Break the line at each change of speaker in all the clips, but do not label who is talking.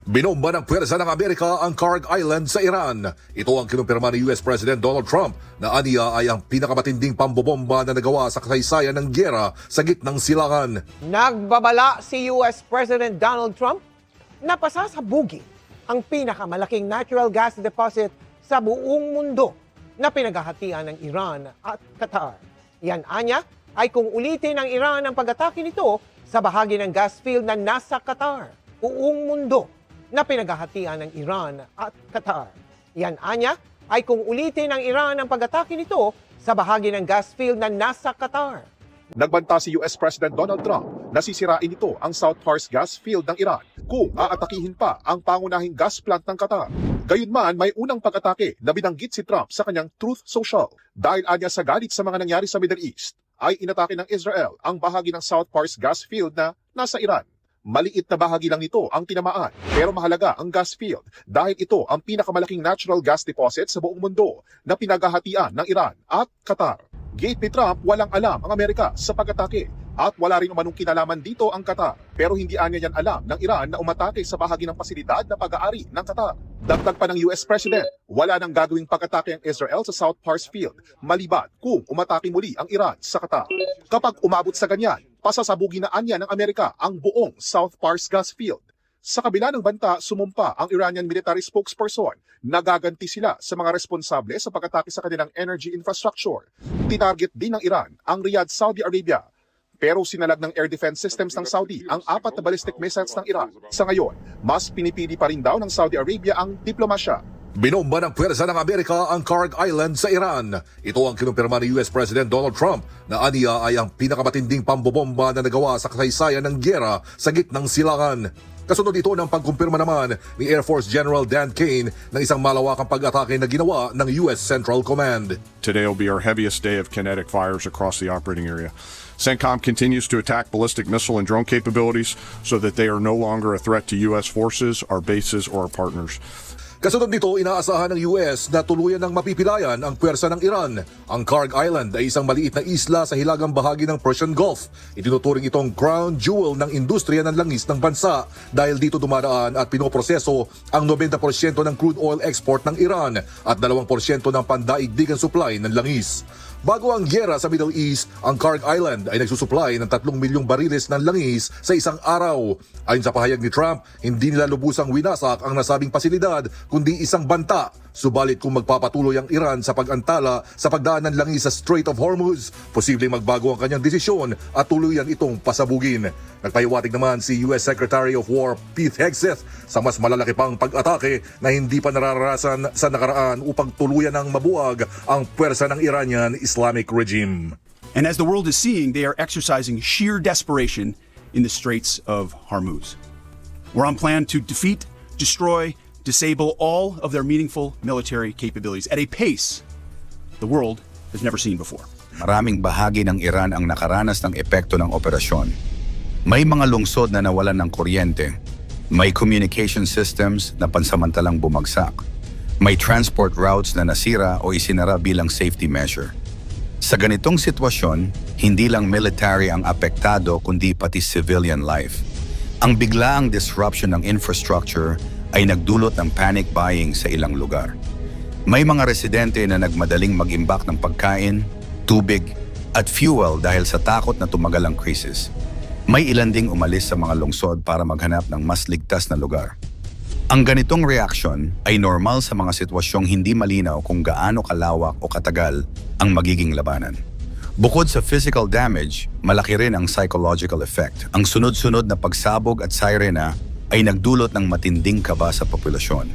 Binomba ng pwersa ng Amerika ang Kharg Island sa Iran. Ito ang kinumpirma ni US President Donald Trump na aniya ay ang pinakamatinding pambobomba na nagawa sa kasaysayan ng gyera sa gitnang silangan.
Nagbabala si US President Donald Trump na pasasabugin ang pinakamalaking natural gas deposit sa buong mundo na pinaghahatian ng Iran at Qatar. Yan anya ay kung ulitin ng Iran ang pag-atake nito sa bahagi ng gas field na nasa Qatar. Buong mundo na pinaghahatian ng Iran at Qatar. Yan anya ay kung ulitin ng Iran ang pag-atake nito sa bahagi ng gas field na nasa Qatar.
Nagbanta si US President Donald Trump na sisirain nito ang South Pars gas field ng Iran kung aatakihin pa ang pangunahing gas plant ng Qatar. Gayunman, may unang pag-atake na binanggit si Trump sa kanyang Truth Social dahil anya sa galit sa mga nangyari sa Middle East ay inatake ng Israel ang bahagi ng South Pars gas field na nasa Iran. Maliit na bahagi lang nito ang tinamaan, pero mahalaga ang gas field dahil ito ang pinakamalaking natural gas deposit sa buong mundo na pinaghahatian ng Iran at Qatar. Gate ni Trump, walang alam ang Amerika sa pag-atake at wala rin umanong kinalaman dito ang Qatar. Pero hindi anya yan alam ng Iran na umatake sa bahagi ng pasilidad na pag-aari ng Qatar. Dagdag pa ng US President, wala nang gagawing pag-atake ang Israel sa South Pars Field maliban kung umatake muli ang Iran sa Qatar. Kapag umabot sa ganyan, pasasabugin na anya ng Amerika ang buong South Pars Gas Field. Sa kabila ng banta, sumumpa ang Iranian military spokesperson. Nagaganti sila sa mga responsable sa pag-atake sa kanilang energy infrastructure. Tinarget din ng Iran ang Riyadh, Saudi Arabia. Pero sinalag ng air defense systems ng Saudi ang 4 na ballistic missiles ng Iran. Sa ngayon, mas pinipili pa rin daw ng Saudi Arabia ang diplomasya.
Binomba ng pwersa ng Amerika ang Kharg Island sa Iran. Ito ang kinumpirma ni US President Donald Trump na aniya ay ang pinakamatinding pambobomba na nagawa sa kasaysayan ng gyera sa gitnang silangan. Kasunod ito ng pagkumpirma naman ni Air Force General Dan Kane ng isang malawakang pag-atake na ginawa ng US Central Command.
Today will be our heaviest day of kinetic fires across the operating area. CENTCOM continues to attack ballistic missile and drone capabilities so that they are no longer a threat to U.S. forces, our bases, or our partners.
Kasunod nito, inaasahan ng US na tuluyan ng mapipilayan ang pwersa ng Iran. Ang Kharg Island ay isang maliit na isla sa hilagang bahagi ng Persian Gulf. Itinuturing itong crown jewel ng industriya ng langis ng bansa dahil dito dumadaan at pinoproseso ang 90% ng crude oil export ng Iran at 2% ng pandaigdigang supply ng langis. Bago ang gyera sa Middle East, ang Kharg Island ay nagsusupply ng 3 milyong bariles ng langis sa isang araw. Ayon sa pahayag ni Trump, hindi nila lubusang winasak ang nasabing pasilidad kundi isang banta. Subalit kung magpapatuloy ang Iran sa pag-antala sa pagdaan ng langis sa Strait of Hormuz, posibleng magbago ang kanyang desisyon at tuluyan itong pasabugin. Nagpahiwatig naman si US Secretary of War Pete Hegseth sa mas malalaki pang pag-atake na hindi pa nararanasan sa nakaraan upang tuluyan ng mabuwag ang pwersa ng Iranian Islamic regime.
And as the world is seeing, they are exercising sheer desperation in the Straits of Hormuz. We're on plan to defeat, destroy, disable all of their meaningful military capabilities at a pace the world has never seen before.
Maraming bahagi ng Iran ang nakaranas ng epekto ng operasyon. May mga lungsod na nawalan ng kuryente. May communication systems na pansamantalang bumagsak. May transport routes na nasira o isinara bilang safety measure. Sa ganitong sitwasyon, hindi lang military ang apektado kundi pati civilian life. Ang biglaang disruption ng infrastructure ay nagdulot ng panic buying sa ilang lugar. May mga residente na nagmadaling mag-imbak ng pagkain, tubig, at fuel dahil sa takot na tumagal ang krisis. May ilan ding umalis sa mga lungsod para maghanap ng mas ligtas na lugar. Ang ganitong reaksyon ay normal sa mga sitwasyong hindi malinaw kung gaano kalawak o katagal ang magiging labanan. Bukod sa physical damage, malaki rin ang psychological effect. Ang sunod-sunod na pagsabog at sirena ay nagdulot ng matinding kaba sa populasyon.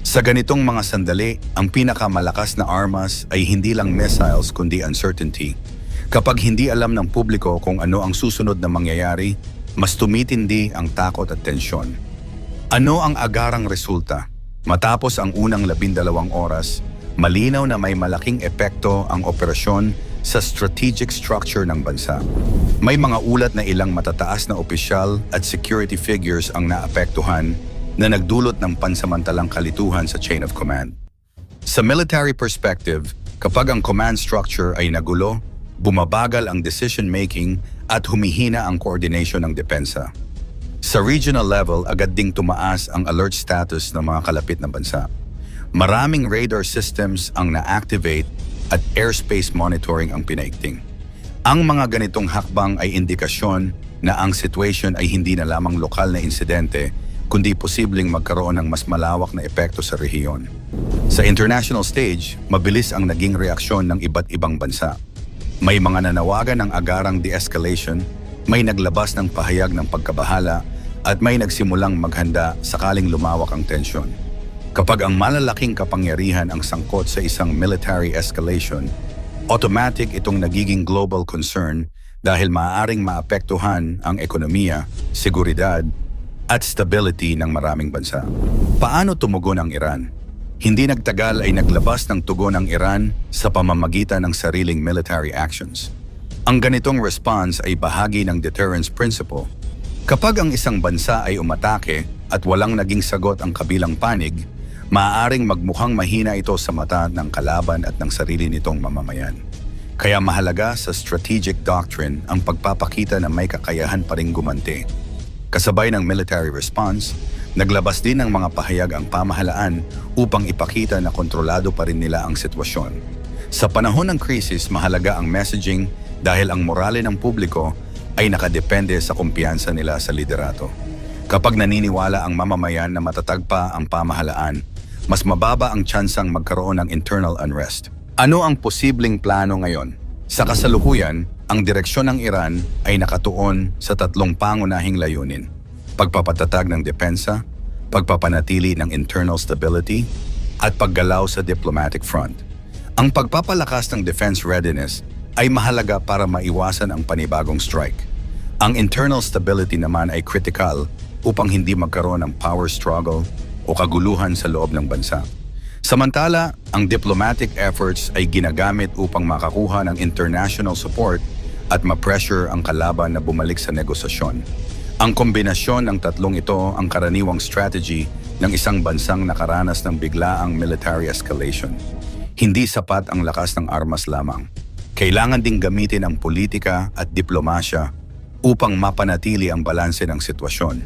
Sa ganitong mga sandali, ang pinakamalakas na armas ay hindi lang missiles kundi uncertainty. Kapag hindi alam ng publiko kung ano ang susunod na mangyayari, mas tumitindi ang takot at tensyon. Ano ang agarang resulta? Matapos ang unang 12 oras, malinaw na may malaking epekto ang operasyon sa strategic structure ng bansa. May mga ulat na ilang matataas na opisyal at security figures ang naapektuhan na nagdulot ng pansamantalang kalituhan sa chain of command. Sa military perspective, kapag ang command structure ay nagulo, bumabagal ang decision-making at humihina ang coordination ng depensa. Sa regional level, agad ding tumaas ang alert status ng mga kalapit na bansa. Maraming radar systems ang na-activate at airspace monitoring ang pinaigting. Ang mga ganitong hakbang ay indikasyon na ang situation ay hindi na lamang lokal na insidente, kundi posibleng magkaroon ng mas malawak na epekto sa rehiyon. Sa international stage, mabilis ang naging reaksyon ng iba't ibang bansa. May mga nanawagan ng agarang de-escalation, may naglabas ng pahayag ng pagkabahala, at may nagsimulang maghanda sakaling lumawak ang tensyon. Kapag ang malalaking kapangyarihan ang sangkot sa isang military escalation, automatic itong nagiging global concern dahil maaaring maapektuhan ang ekonomiya, seguridad, at stability ng maraming bansa. Paano tumugon ang Iran? Hindi nagtagal ay naglabas ng tugon ang Iran sa pamamagitan ng sariling military actions. Ang ganitong response ay bahagi ng deterrence principle. Kapag ang isang bansa ay umatake at walang naging sagot ang kabilang panig, maaaring magmukhang mahina ito sa mata ng kalaban at ng sarili nitong mamamayan. Kaya mahalaga sa strategic doctrine ang pagpapakita na may kakayahan pa ring gumanti. Kasabay ng military response, naglabas din ng mga pahayag ang pamahalaan upang ipakita na kontrolado pa rin nila ang sitwasyon. Sa panahon ng krisis, mahalaga ang messaging dahil ang morale ng publiko ay nakadepende sa kumpiyansa nila sa liderato. Kapag naniniwala ang mamamayan na matatag pa ang pamahalaan, mas mababa ang tsansang magkaroon ng internal unrest. Ano ang posibleng plano ngayon? Sa kasalukuyan, ang direksyon ng Iran ay nakatuon sa tatlong pangunahing layunin: pagpapatatag ng depensa, pagpapanatili ng internal stability, at paggalaw sa diplomatic front. Ang pagpapalakas ng defense readiness ay mahalaga para maiwasan ang panibagong strike. Ang internal stability naman ay critical upang hindi magkaroon ng power struggle o kaguluhan sa loob ng bansa. Samantala, ang diplomatic efforts ay ginagamit upang makakuha ng international support at ma-pressure ang kalaban na bumalik sa negosasyon. Ang kombinasyon ng tatlong ito ang karaniwang strategy ng isang bansang nakaranas ng biglaang military escalation. Hindi sapat ang lakas ng armas lamang. Kailangan ding gamitin ang politika at diplomasya upang mapanatili ang balanse ng sitwasyon.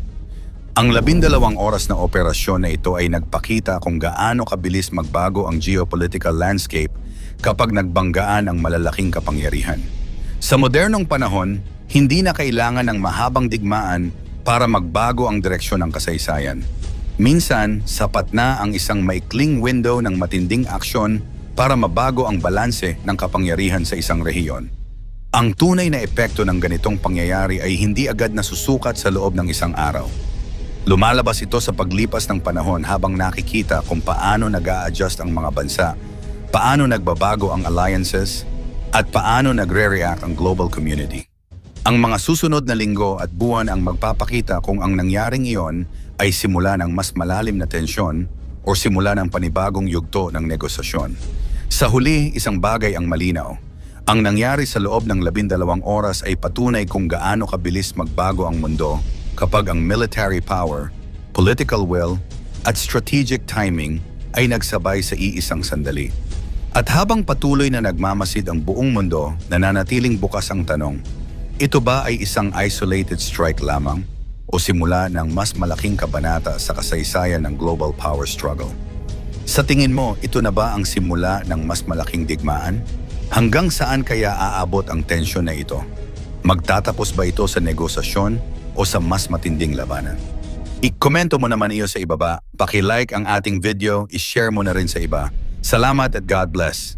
Ang 12 oras na operasyon na ito ay nagpakita kung gaano kabilis magbago ang geopolitical landscape kapag nagbanggaan ang malalaking kapangyarihan. Sa modernong panahon, hindi na kailangan ng mahabang digmaan para magbago ang direksyon ng kasaysayan. Minsan, sapat na ang isang maikling window ng matinding aksyon para mabago ang balanse ng kapangyarihan sa isang rehiyon. Ang tunay na epekto ng ganitong pangyayari ay hindi agad nasusukat sa loob ng isang araw. Lumalabas ito sa paglipas ng panahon habang nakikita kung paano nag-a-adjust ang mga bansa, paano nagbabago ang alliances, at paano nagre-react ang global community. Ang mga susunod na linggo at buwan ang magpapakita kung ang nangyaring iyon ay simula ng mas malalim na tensyon o simula ng panibagong yugto ng negosasyon. Sa huli, isang bagay ang malinaw. Ang nangyari sa loob ng 12 oras ay patunay kung gaano kabilis magbago ang mundo kapag ang military power, political will, at strategic timing ay nagsabay sa iisang sandali. At habang patuloy na nagmamasid ang buong mundo, nananatiling bukas ang tanong, ito ba ay isang isolated strike lamang o simula ng mas malaking kabanata sa kasaysayan ng global power struggle? Sa tingin mo, ito na ba ang simula ng mas malaking digmaan? Hanggang saan kaya aabot ang tensyon na ito? Magtatapos ba ito sa negosasyon o sa mas matinding labanan? I-komento mo naman iyo sa ibaba, paki-like ang ating video, i-share mo na rin sa iba. Salamat at God bless.